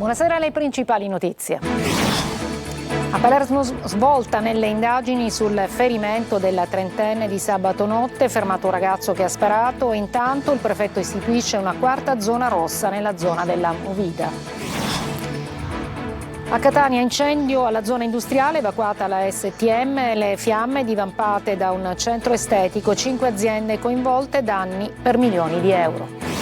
Buonasera, alle principali notizie. A Palermo svolta nelle indagini sul ferimento della trentenne di sabato notte, fermato un ragazzo che ha sparato. Intanto il prefetto istituisce una quarta zona rossa nella zona della Movida. A Catania incendio alla zona industriale, evacuata la STM, le fiamme divampate da un centro estetico, 5 aziende coinvolte, danni per milioni di euro.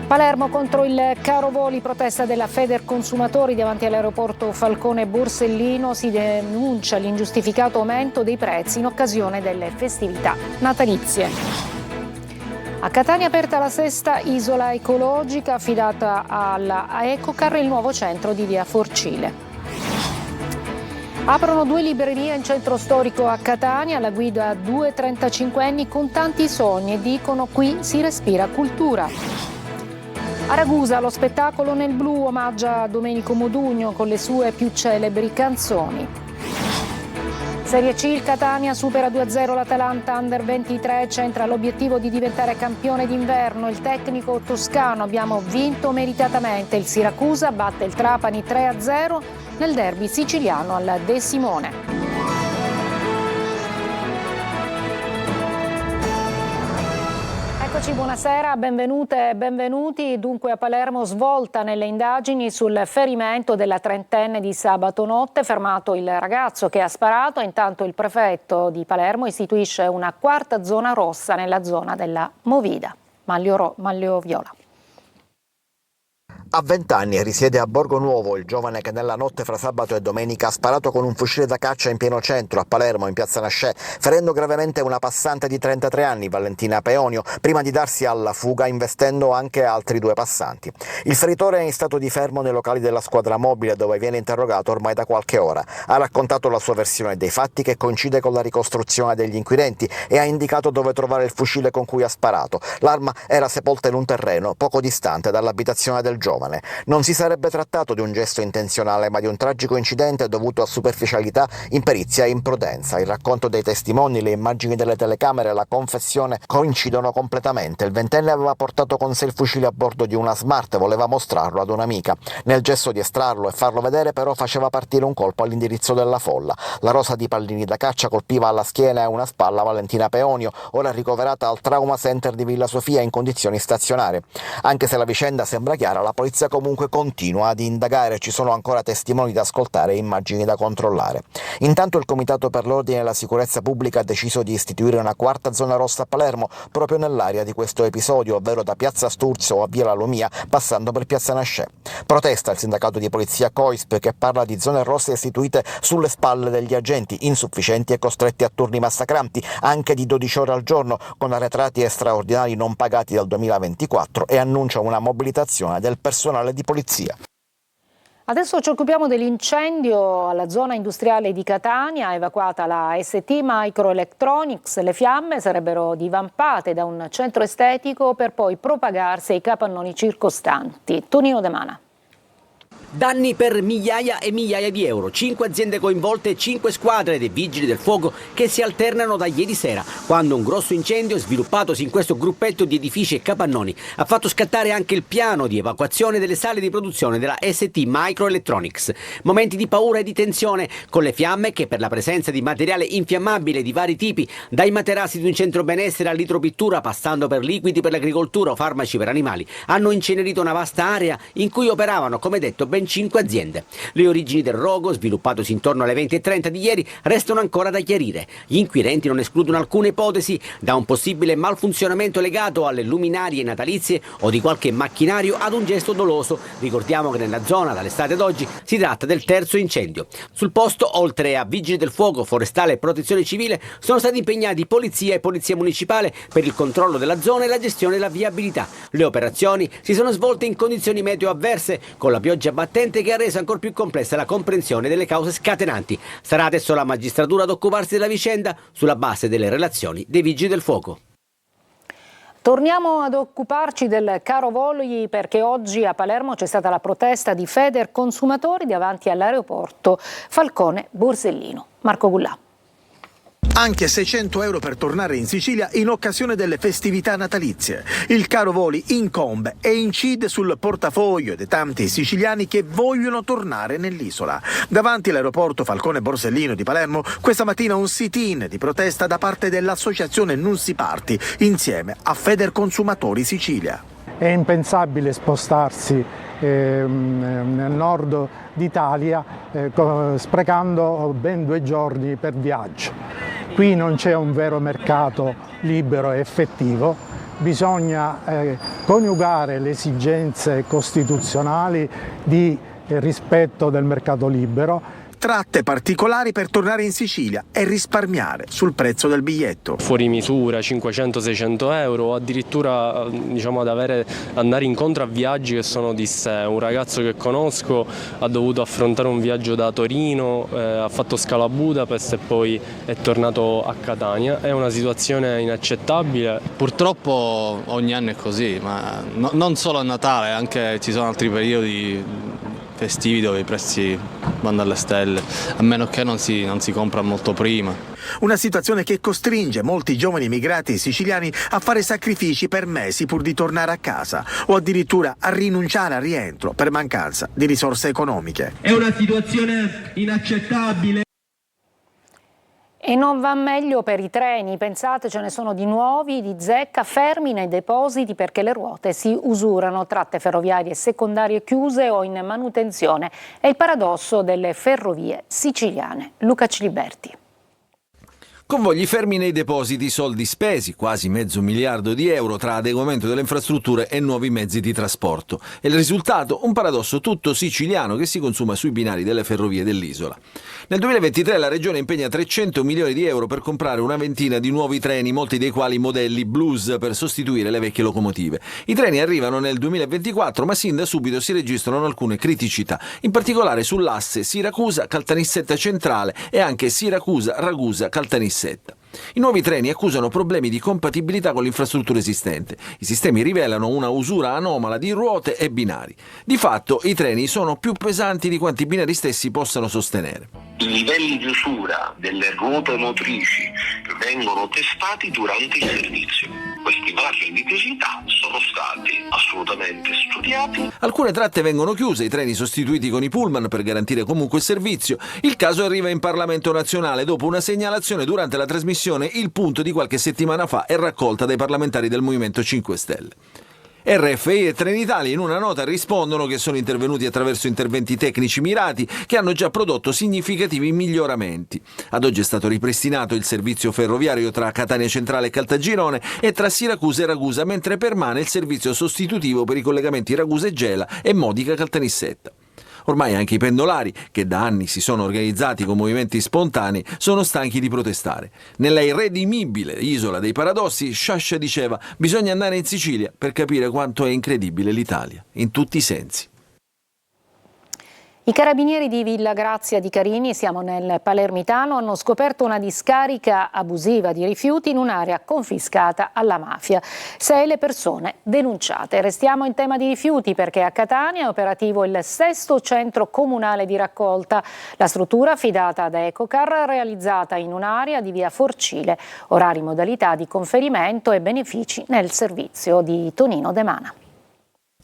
Palermo contro il caro voli, protesta della Federconsumatori davanti all'aeroporto Falcone Borsellino, si denuncia l'ingiustificato aumento dei prezzi in occasione delle festività natalizie. A Catania aperta la sesta isola ecologica affidata alla Ecocar, il nuovo centro di via Forcile. Aprono 2 librerie in centro storico a Catania, alla guida 2 35enni con tanti sogni e dicono: qui si respira cultura. A Ragusa lo spettacolo nel blu omaggia Domenico Modugno con le sue più celebri canzoni. Serie C, il Catania supera 2-0 l'Atalanta Under 23, centra l'obiettivo di diventare campione d'inverno. Il tecnico toscano: abbiamo vinto meritatamente. Il Siracusa batte il Trapani 3-0 nel derby siciliano al De Simone. Eccoci, buonasera, benvenute e benvenuti. Dunque a Palermo svolta nelle indagini sul ferimento della trentenne di sabato notte, fermato il ragazzo che ha sparato. Intanto il prefetto di Palermo istituisce una quarta zona rossa nella zona della Movida. Maglio viola. A 20 anni risiede a Borgo Nuovo il giovane che nella notte fra sabato e domenica ha sparato con un fucile da caccia in pieno centro a Palermo, in piazza Nascè, ferendo gravemente una passante di 33 anni, Valentina Peonio, prima di darsi alla fuga investendo anche altri 2 passanti. Il feritore è in stato di fermo nei locali della squadra mobile, dove viene interrogato ormai da qualche ora. Ha raccontato la sua versione dei fatti, che coincide con la ricostruzione degli inquirenti, e ha indicato dove trovare il fucile con cui ha sparato. L'arma era sepolta in un terreno poco distante dall'abitazione del giovane. Non si sarebbe trattato di un gesto intenzionale, ma di un tragico incidente dovuto a superficialità, imperizia e imprudenza. Il racconto dei testimoni, le immagini delle telecamere e la confessione coincidono completamente. Il ventenne aveva portato con sé il fucile a bordo di una Smart e voleva mostrarlo ad un'amica. Nel gesto di estrarlo e farlo vedere, però, faceva partire un colpo all'indirizzo della folla. La rosa di pallini da caccia colpiva alla schiena e a una spalla Valentina Peonio, ora ricoverata al Trauma Center di Villa Sofia in condizioni stazionarie. Anche se la vicenda sembra chiara, la polizia comunque continua ad indagare, ci sono ancora testimoni da ascoltare e immagini da controllare. Intanto il Comitato per l'Ordine e la Sicurezza Pubblica ha deciso di istituire una quarta zona rossa a Palermo, proprio nell'area di questo episodio, ovvero da piazza Sturzo a via La Lumia, passando per piazza Nascè. Protesta il sindacato di polizia COISP, che parla di zone rosse istituite sulle spalle degli agenti, insufficienti e costretti a turni massacranti, anche di 12 ore al giorno, con arretrati e straordinari non pagati dal 2024, e annuncia una mobilitazione del personale di polizia. Adesso ci occupiamo dell'incendio alla zona industriale di Catania, evacuata la ST Microelectronics. Le fiamme sarebbero divampate da un centro estetico per poi propagarsi ai capannoni circostanti. Tonino De Mana. Danni per migliaia e migliaia di euro, 5 aziende coinvolte e 5 squadre dei vigili del fuoco che si alternano da ieri sera, quando un grosso incendio sviluppatosi in questo gruppetto di edifici e capannoni ha fatto scattare anche il piano di evacuazione delle sale di produzione della ST Microelectronics. Momenti di paura e di tensione, con le fiamme che, per la presenza di materiale infiammabile di vari tipi, dai materassi di un centro benessere all'idropittura, passando per liquidi per l'agricoltura o farmaci per animali, hanno incenerito una vasta area in cui operavano, come detto, ben 5 aziende. Le origini del rogo, sviluppatosi intorno alle 20:30 di ieri, restano ancora da chiarire. Gli inquirenti non escludono alcune ipotesi, da un possibile malfunzionamento legato alle luminarie natalizie o di qualche macchinario ad un gesto doloso. Ricordiamo che nella zona, dall'estate ad oggi, si tratta del terzo incendio. Sul posto, oltre a vigili del fuoco, forestale e protezione civile, sono stati impegnati polizia e polizia municipale per il controllo della zona e la gestione della viabilità. Le operazioni si sono svolte in condizioni meteo avverse, con la pioggia battente che ha reso ancora più complessa la comprensione delle cause scatenanti. Sarà adesso la magistratura ad occuparsi della vicenda sulla base delle relazioni dei vigili del fuoco. Torniamo ad occuparci del caro voli, perché oggi a Palermo c'è stata la protesta di Federconsumatori davanti all'aeroporto Falcone Borsellino. Marco Gullà. Anche 600 euro per tornare in Sicilia in occasione delle festività natalizie. Il caro voli incombe e incide sul portafoglio di tanti siciliani che vogliono tornare nell'isola. Davanti all'aeroporto Falcone Borsellino di Palermo, questa mattina un sit-in di protesta da parte dell'associazione Nunzi Party, insieme a Federconsumatori Sicilia. È impensabile spostarsi nel nord d'Italia sprecando ben 2 giorni per viaggio. Qui non c'è un vero mercato libero e effettivo, bisogna coniugare le esigenze costituzionali di rispetto del mercato libero. Tratte particolari per tornare in Sicilia e risparmiare sul prezzo del biglietto. Fuori misura, 500-600 euro, o addirittura andare incontro a viaggi che sono di sé. Un ragazzo che conosco ha dovuto affrontare un viaggio da Torino, ha fatto scalo a Budapest e poi è tornato a Catania. È una situazione inaccettabile. Purtroppo ogni anno è così, ma non solo a Natale, anche ci sono altri periodi festivi dove i prezzi vanno alle stelle, a meno che non si compra molto prima. Una situazione che costringe molti giovani immigrati siciliani a fare sacrifici per mesi pur di tornare a casa o addirittura a rinunciare al rientro per mancanza di risorse economiche. È una situazione inaccettabile. E non va meglio per i treni, pensate, ce ne sono di nuovi, di zecca, fermi nei depositi perché le ruote si usurano, tratte ferroviarie secondarie chiuse o in manutenzione. È il paradosso delle ferrovie siciliane. Luca Ciliberti. Convogli fermi nei depositi, soldi spesi, quasi $500 miliardi tra adeguamento delle infrastrutture e nuovi mezzi di trasporto. E il risultato? Un paradosso tutto siciliano che si consuma sui binari delle ferrovie dell'isola. Nel 2023 la Regione impegna €300 milioni per comprare una ventina di nuovi treni, molti dei quali modelli blues per sostituire le vecchie locomotive. I treni arrivano nel 2024, ma sin da subito si registrano alcune criticità, in particolare sull'asse Siracusa-Caltanissetta Centrale e anche Siracusa-Ragusa-Caltanissetta. I nuovi treni accusano problemi di compatibilità con l'infrastruttura esistente. I sistemi rivelano una usura anomala di ruote e binari. Di fatto, i treni sono più pesanti di quanti i binari stessi possano sostenere. I livelli di usura delle ruote motrici vengono testati durante il servizio. Questi margini di criticità sono stati assolutamente studiati. Alcune tratte vengono chiuse, i treni sostituiti con i pullman per garantire comunque il servizio. Il caso arriva in Parlamento nazionale dopo una segnalazione durante la trasmissione Il Punto di qualche settimana fa e raccolta dai parlamentari del Movimento 5 Stelle. RFI e Trenitalia in una nota rispondono che sono intervenuti attraverso interventi tecnici mirati che hanno già prodotto significativi miglioramenti. Ad oggi è stato ripristinato il servizio ferroviario tra Catania Centrale e Caltagirone e tra Siracusa e Ragusa, mentre permane il servizio sostitutivo per i collegamenti Ragusa e Gela e Modica Caltanissetta. Ormai anche i pendolari, che da anni si sono organizzati con movimenti spontanei, sono stanchi di protestare. Nella irredimibile isola dei paradossi, Sciascia diceva: bisogna andare in Sicilia per capire quanto è incredibile l'Italia, in tutti i sensi. I carabinieri di Villa Grazia di Carini, siamo nel Palermitano, hanno scoperto una discarica abusiva di rifiuti in un'area confiscata alla mafia. 6 le persone denunciate. Restiamo in tema di rifiuti perché a Catania è operativo il 6° centro comunale di raccolta. La struttura affidata ad Ecocar, realizzata in un'area di via Forcile. Orari, modalità di conferimento e benefici nel servizio di Tonino De Mana.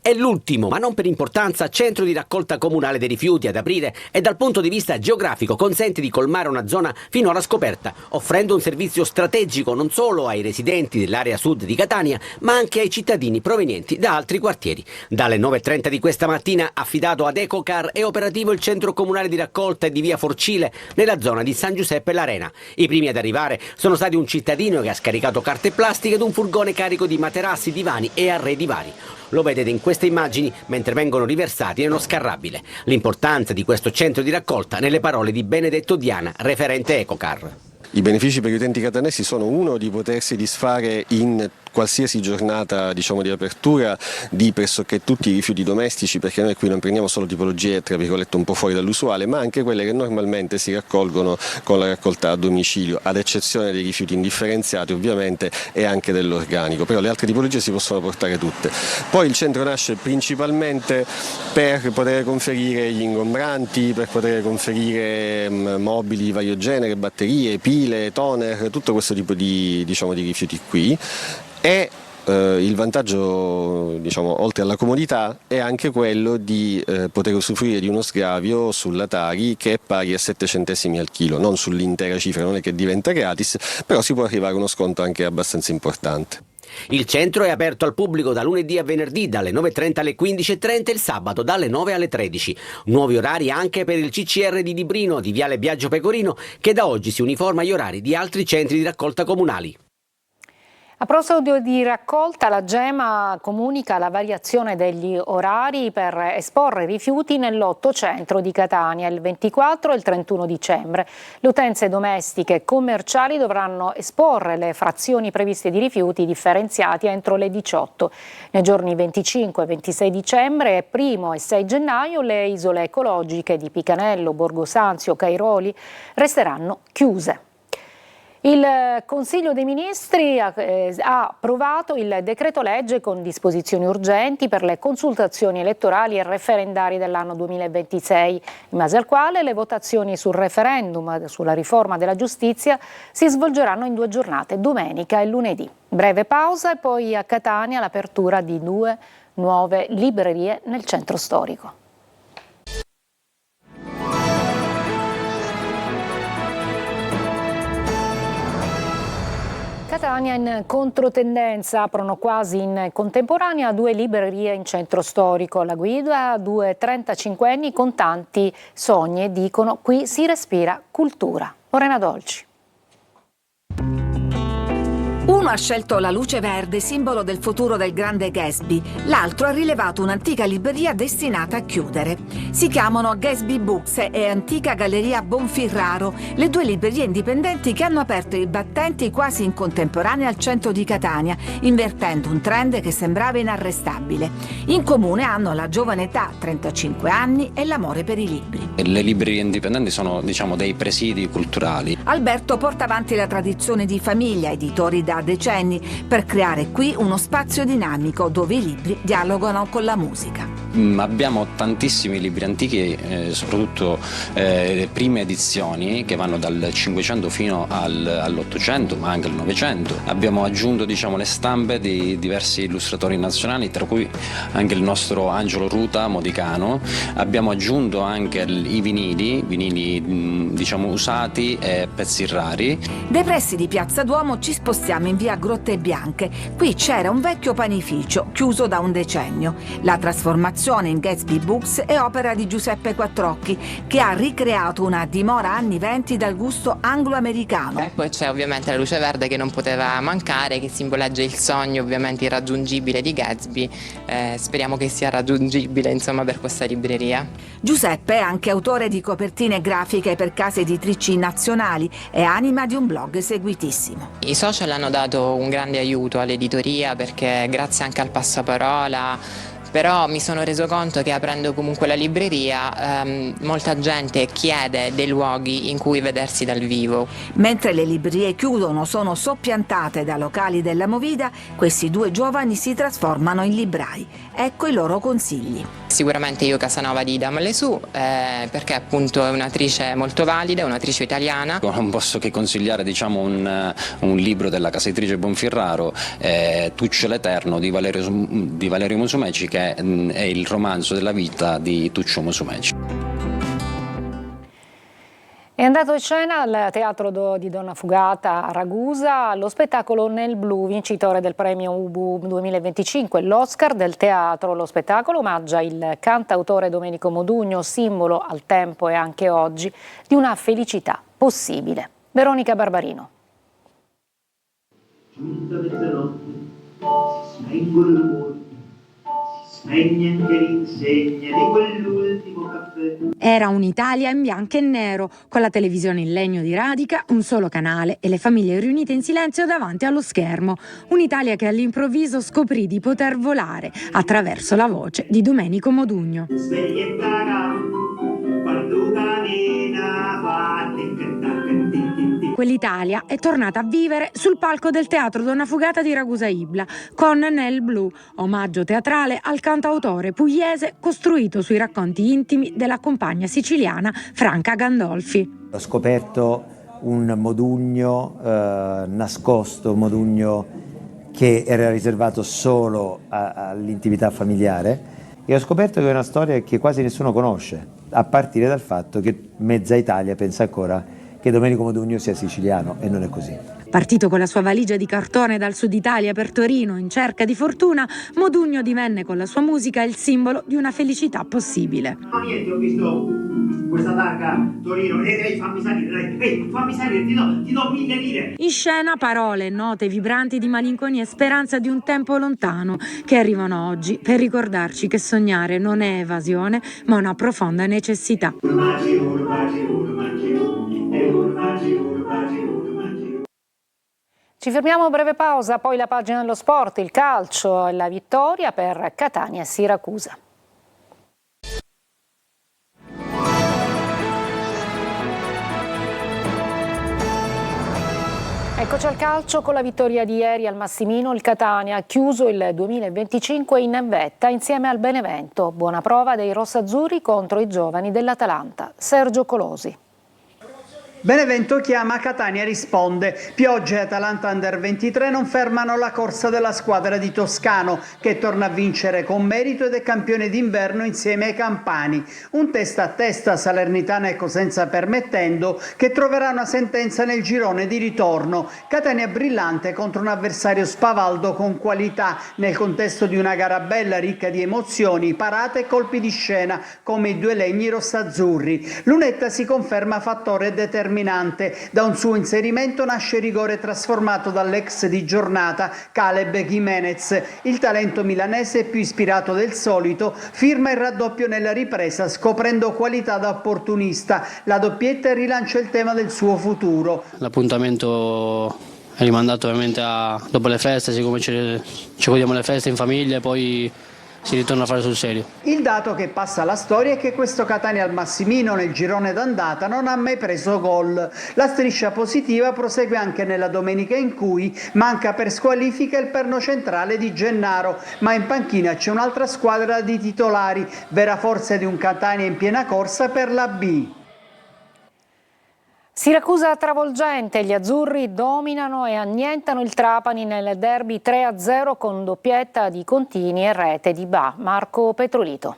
È l'ultimo, ma non per importanza, centro di raccolta comunale dei rifiuti ad aprire e dal punto di vista geografico consente di colmare una zona finora scoperta, offrendo un servizio strategico non solo ai residenti dell'area sud di Catania, ma anche ai cittadini provenienti da altri quartieri. Dalle 9:30 di questa mattina, affidato ad Ecocar, è operativo il centro comunale di raccolta di via Forcile, nella zona di San Giuseppe l'Arena. I primi ad arrivare sono stati un cittadino che ha scaricato carte plastiche ed un furgone carico di materassi, divani e arredi vari. Lo vedete in queste immagini mentre vengono riversati nello scarrabile. L'importanza di questo centro di raccolta nelle parole di Benedetto Diana, referente Ecocar. I benefici per gli utenti catanesi sono uno di potersi disfare in qualsiasi giornata di apertura di pressoché tutti i rifiuti domestici, perché noi qui non prendiamo solo tipologie tra virgolette un po' fuori dall'usuale, ma anche quelle che normalmente si raccolgono con la raccolta a domicilio, ad eccezione dei rifiuti indifferenziati ovviamente e anche dell'organico, però le altre tipologie si possono portare tutte. Poi il centro nasce principalmente per poter conferire gli ingombranti, per poter conferire mobili di vario genere, batterie, pile, toner, tutto questo tipo di rifiuti qui. E il vantaggio, oltre alla comodità, è anche quello di poter usufruire di uno sgravio sulla Tari che è pari a 7 centesimi al chilo, non sull'intera cifra, non è che diventa gratis, però si può arrivare a uno sconto anche abbastanza importante. Il centro è aperto al pubblico da lunedì a venerdì dalle 9.30 alle 15.30 e il sabato dalle 9 alle 13. Nuovi orari anche per il CCR di Librino di Viale Biagio Pecorino, che da oggi si uniforma agli orari di altri centri di raccolta comunali. A proposito di raccolta, la Gema comunica la variazione degli orari per esporre rifiuti nell'8 centro di Catania il 24 e il 31 dicembre. Le utenze domestiche e commerciali dovranno esporre le frazioni previste di rifiuti differenziati entro le 18. Nei giorni 25 e 26 dicembre e 1 e 6 gennaio le isole ecologiche di Picanello, Borgosanzio, Cairoli resteranno chiuse. Il Consiglio dei Ministri ha approvato il decreto legge con disposizioni urgenti per le consultazioni elettorali e referendarie dell'anno 2026, in base al quale le votazioni sul referendum sulla riforma della giustizia si svolgeranno in 2 giornate, domenica e lunedì. Breve pausa e poi a Catania l'apertura di 2 nuove librerie nel centro storico. Catania in controtendenza, aprono quasi in contemporanea 2 librerie in centro storico. Alla guida 2 35enni con tanti sogni e dicono qui si respira cultura. Lorena Dolci. Uno ha scelto la luce verde, simbolo del futuro del grande Gatsby. L'altro ha rilevato un'antica libreria destinata a chiudere. Si chiamano Gatsby Books e Antica Galleria Bonfirraro, le 2 librerie indipendenti che hanno aperto i battenti quasi in contemporanea al centro di Catania, invertendo un trend che sembrava inarrestabile. In comune hanno la giovane età, 35 anni, e l'amore per i libri. Le librerie indipendenti sono, dei presidi culturali. Alberto porta avanti la tradizione di famiglia, editori da decenni, per creare qui uno spazio dinamico dove i libri dialogano con la musica. Abbiamo tantissimi libri antichi, soprattutto prime edizioni che vanno dal 500 fino all'800, ma anche al 900. Abbiamo aggiunto le stampe di diversi illustratori nazionali, tra cui anche il nostro Angelo Ruta Modicano. Abbiamo aggiunto anche i vinili usati e pezzi rari. Dai pressi di Piazza Duomo ci spostiamo in via Grotte Bianche. Qui c'era un vecchio panificio chiuso da un decennio. La trasformazione in Gatsby Books è opera di Giuseppe Quattrocchi, che ha ricreato una dimora anni 20 dal gusto anglo-americano. Poi c'è ovviamente la luce verde che non poteva mancare, che simboleggia il sogno ovviamente irraggiungibile di Gatsby. Speriamo che sia raggiungibile per questa libreria. Giuseppe è anche autore di copertine grafiche per case editrici nazionali e anima di un blog seguitissimo. I social hanno dato un grande aiuto all'editoria, perché grazie anche al passaparola, però mi sono reso conto che aprendo comunque la libreria molta gente chiede dei luoghi in cui vedersi dal vivo. Mentre le librerie chiudono, sono soppiantate da locali della Movida, questi 2 giovani si trasformano in librai. Ecco i loro consigli. Sicuramente io Casanova di Damalesù, perché appunto è un'attrice molto valida, un'attrice italiana. Non posso che consigliare un libro della casa editrice Bonfirraro, Tuccio l'Eterno di Valerio Musumeci, che è il romanzo della vita di Tuccio Musumeci. È andato in scena al Teatro di Donna Fugata a Ragusa lo spettacolo Nel Blu, vincitore del premio Ubu 2025, l'Oscar del teatro. Lo spettacolo omaggia il cantautore Domenico Modugno, simbolo al tempo e anche oggi di una felicità possibile. Veronica Barbarino. Giunta mezzanotte, si spengono i rumori, si e niente l'insegna di quell'ultimo caffè. Era un'Italia in bianco e nero, con la televisione in legno di radica, un solo canale e le famiglie riunite in silenzio davanti allo schermo. Un'Italia che all'improvviso scoprì di poter volare attraverso la voce di Domenico Modugno. Quell'Italia è tornata a vivere sul palco del Teatro Donna Fugata di Ragusa Ibla con Nel Blu, omaggio teatrale al cantautore pugliese costruito sui racconti intimi della compagna siciliana Franca Gandolfi. Ho scoperto un Modugno nascosto, Modugno che era riservato solo all'intimità familiare, e ho scoperto che è una storia che quasi nessuno conosce, a partire dal fatto che mezza Italia pensa ancora che Domenico Modugno sia siciliano, e non è così. Partito con la sua valigia di cartone dal sud Italia per Torino in cerca di fortuna, Modugno divenne con la sua musica il simbolo di una felicità possibile. Ma niente, ho visto questa targa Torino, fammi salire, ti do 1000 lire. In scena parole, note vibranti di malinconia e speranza di un tempo lontano che arrivano oggi per ricordarci che sognare non è evasione, ma una profonda necessità. Ci fermiamo a breve pausa, poi la pagina dello sport, il calcio e la vittoria per Catania e Siracusa. Eccoci al calcio. Con la vittoria di ieri al Massimino, il Catania ha chiuso il 2025 in vetta insieme al Benevento. Buona prova dei rossazzurri contro i giovani dell'Atalanta. Sergio Colosi. Benevento chiama, Catania risponde. Pioggia e Atalanta Under 23 non fermano la corsa della squadra di Toscano, che torna a vincere con merito ed è campione d'inverno insieme ai campani. Un testa a testa Salernitana e Cosenza permettendo, che troverà una sentenza nel girone di ritorno. Catania brillante contro un avversario spavaldo con qualità, nel contesto di una gara bella ricca di emozioni, parate e colpi di scena come i due legni rossazzurri. Lunetta si conferma fattore determinante. Da un suo inserimento nasce rigore trasformato dall'ex di giornata Caleb Jimenez. Il talento milanese, più ispirato del solito, firma il raddoppio nella ripresa scoprendo qualità da opportunista. La doppietta rilancia il tema del suo futuro. L'appuntamento è rimandato ovviamente dopo le feste, siccome ci godiamo le feste in famiglia e poi si ritorna a fare sul serio. Il dato che passa alla storia è che questo Catania al Massimino nel girone d'andata non ha mai preso gol. La striscia positiva prosegue anche nella domenica in cui manca per squalifica il perno centrale di Gennaro, ma in panchina c'è un'altra squadra di titolari, vera forza di un Catania in piena corsa per la B. Siracusa travolgente, gli azzurri dominano e annientano il Trapani nel derby 3-0 con doppietta di Contini e rete di Ba. Marco Petrolito.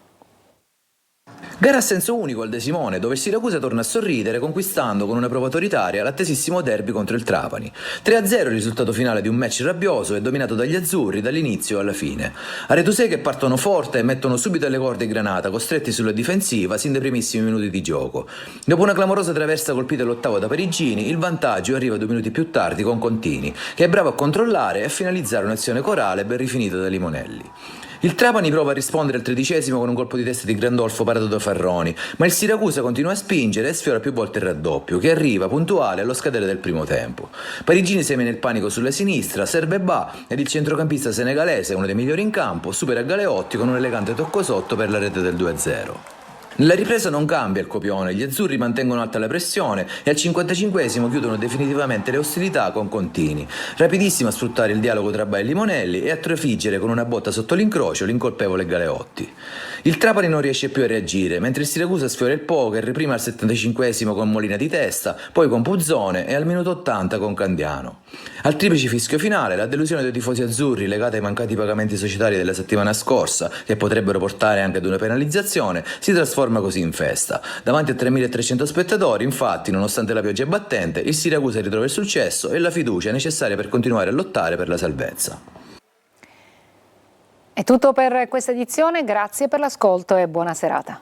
Gara a senso unico al De Simone, dove Siracusa torna a sorridere conquistando con una prova autoritaria l'attesissimo derby contro il Trapani. 3-0 il risultato finale di un match rabbioso e dominato dagli azzurri dall'inizio alla fine. Aretusei che partono forte e mettono subito alle corde i Granata, costretti sulla difensiva sin dai primissimi minuti di gioco. Dopo una clamorosa traversa colpita all'ottavo da Parigini, il vantaggio arriva 2 minuti più tardi con Contini, che è bravo a controllare e a finalizzare un'azione corale ben rifinita da Limonelli. Il Trapani prova a rispondere al 13° con un colpo di testa di Grandolfo parato da Farroni, ma il Siracusa continua a spingere e sfiora più volte il raddoppio, che arriva puntuale allo scadere del primo tempo. Parigini semina il panico sulla sinistra, serve Ba ed il centrocampista senegalese, uno dei migliori in campo, supera Galeotti con un elegante tocco sotto per la rete del 2-0. Nella ripresa non cambia il copione, gli azzurri mantengono alta la pressione e al 55° chiudono definitivamente le ostilità con Contini, rapidissimo a sfruttare il dialogo tra Ba e Limonelli e a trafiggere con una botta sotto l'incrocio l'incolpevole Galeotti. Il Trapani non riesce più a reagire, mentre il Siracusa sfiora il poker, prima al 75° con Molina di testa, poi con Puzzone e al minuto 80 con Candiano. Al triplice fischio finale, la delusione dei tifosi azzurri legata ai mancati pagamenti societari della settimana scorsa, che potrebbero portare anche ad una penalizzazione, si trasforma così in festa. Davanti a 3.300 spettatori, infatti, nonostante la pioggia battente, il Siracusa ritrova il successo e la fiducia necessaria per continuare a lottare per la salvezza. È tutto per questa edizione, grazie per l'ascolto e buona serata.